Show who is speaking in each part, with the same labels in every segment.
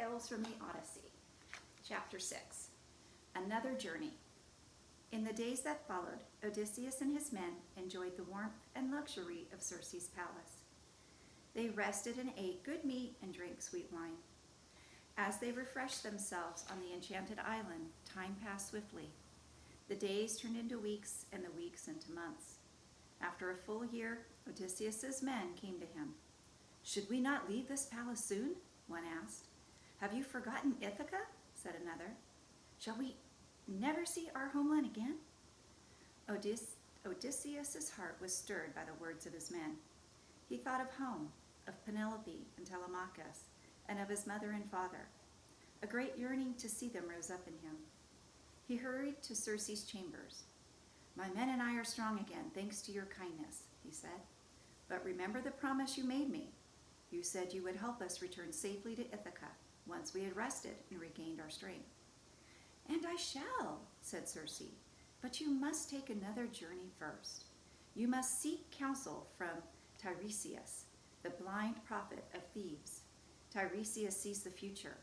Speaker 1: Tales from the Odyssey, Chapter 6, Another Journey. In the days that followed, Odysseus and his men enjoyed the warmth and luxury of Circe's palace. They rested and ate good meat and drank sweet wine. As they refreshed themselves on the enchanted island, time passed swiftly. The days turned into weeks and the weeks into months. After a full year, Odysseus's men came to him. "Should we not leave this palace soon?" one asked. "Have you forgotten Ithaca?" said another. "Shall we never see our homeland again?" Odysseus's heart was stirred by the words of his men. He thought of home, of Penelope and Telemachus, and of his mother and father. A great yearning to see them rose up in him. He hurried to Circe's chambers. "My men and I are strong again, thanks to your kindness," he said. "But remember the promise you made me. You said you would help us return safely to Ithaca once we had rested and regained our strength." "And I shall," said Circe, "but you must take another journey first. You must seek counsel from Tiresias, the blind prophet of Thebes. Tiresias sees the future.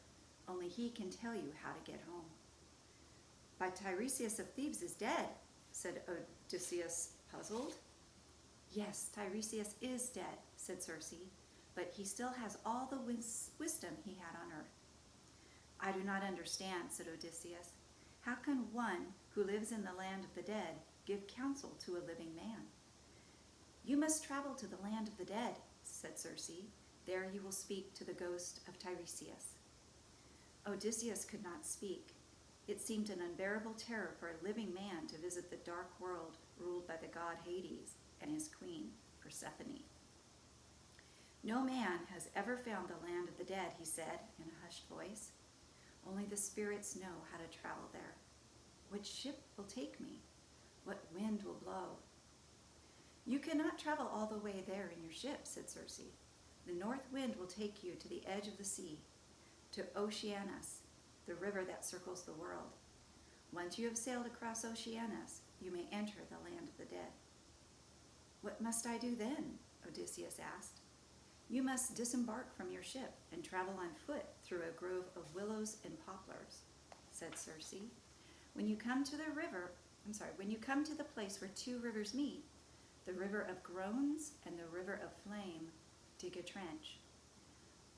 Speaker 1: Only he can tell you how to get home." "But Tiresias of Thebes is dead," said Odysseus, puzzled. "Yes, Tiresias is dead," said Circe, "but he still has all the wisdom he had on earth." "I do not understand," said Odysseus. "How can one who lives in the land of the dead give counsel to a living man?" "You must travel to the land of the dead," said Circe. "There you will speak to the ghost of Tiresias." Odysseus could not speak. It seemed an unbearable terror for a living man to visit the dark world ruled by the god Hades and his queen, Persephone. "No man has ever found the land of the dead," he said in a hushed voice. "Only the spirits know how to travel there. What ship will take me? What wind will blow?" "You cannot travel all the way there in your ship," said Circe. "The north wind will take you to the edge of the sea, to Oceanus, the river that circles the world. Once you have sailed across Oceanus, you may enter the land of the dead." "What must I do then?" Odysseus asked. "You must disembark from your ship and travel on foot through a grove of willows and poplars," said Circe. When you come to the place where two rivers meet, the river of groans and the river of flame, dig a trench.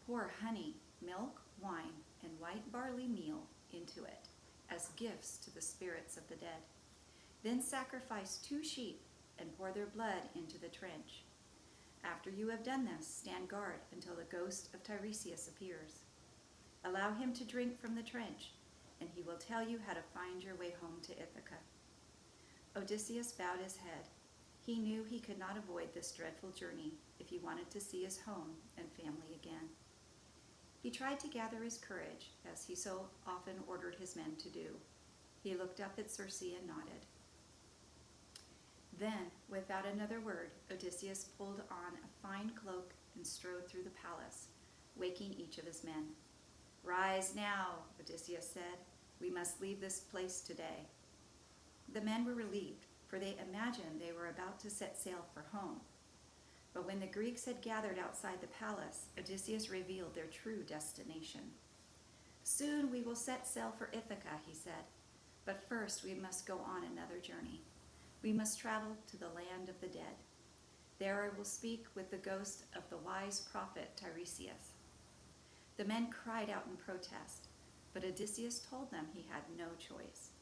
Speaker 1: Pour honey, milk, wine, and white barley meal into it as gifts to the spirits of the dead. Then sacrifice 2 sheep and pour their blood into the trench. After you have done this, stand guard until the ghost of Tiresias appears. Allow him to drink from the trench, and he will tell you how to find your way home to Ithaca. Odysseus bowed his head. He knew he could not avoid this dreadful journey if he wanted to see his home and family again. He tried to gather his courage, as he so often ordered his men to do. He looked up at Circe and nodded. Then, without another word, Odysseus pulled on a fine cloak and strode through the palace, waking each of his men. "Rise now," Odysseus said. "We must leave this place today." The men were relieved, for they imagined they were about to set sail for home. But when the Greeks had gathered outside the palace, Odysseus revealed their true destination. "Soon we will set sail for Ithaca," he said. "But first we must go on another journey. We must travel to the land of the dead. There I will speak with the ghost of the wise prophet Tiresias." The men cried out in protest, but Odysseus told them he had no choice.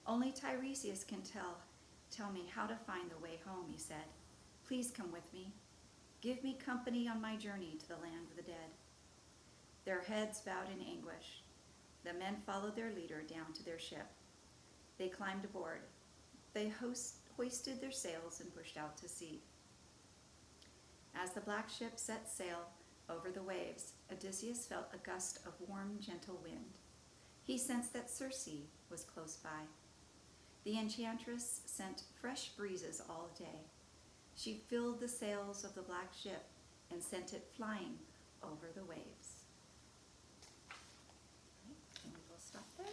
Speaker 1: "Only Tiresias can tell me how to find the way home," he said. "Please come with me. Give me company on my journey to the land of the dead." Their heads bowed in anguish. The men followed their leader down to their ship. They climbed aboard. They hoisted their sails and pushed out to sea. As the black ship set sail over the waves, Odysseus felt a gust of warm, gentle wind. He sensed that Circe was close by. The enchantress sent fresh breezes all day. She filled the sails of the black ship and sent it flying over the waves. And we will stop there.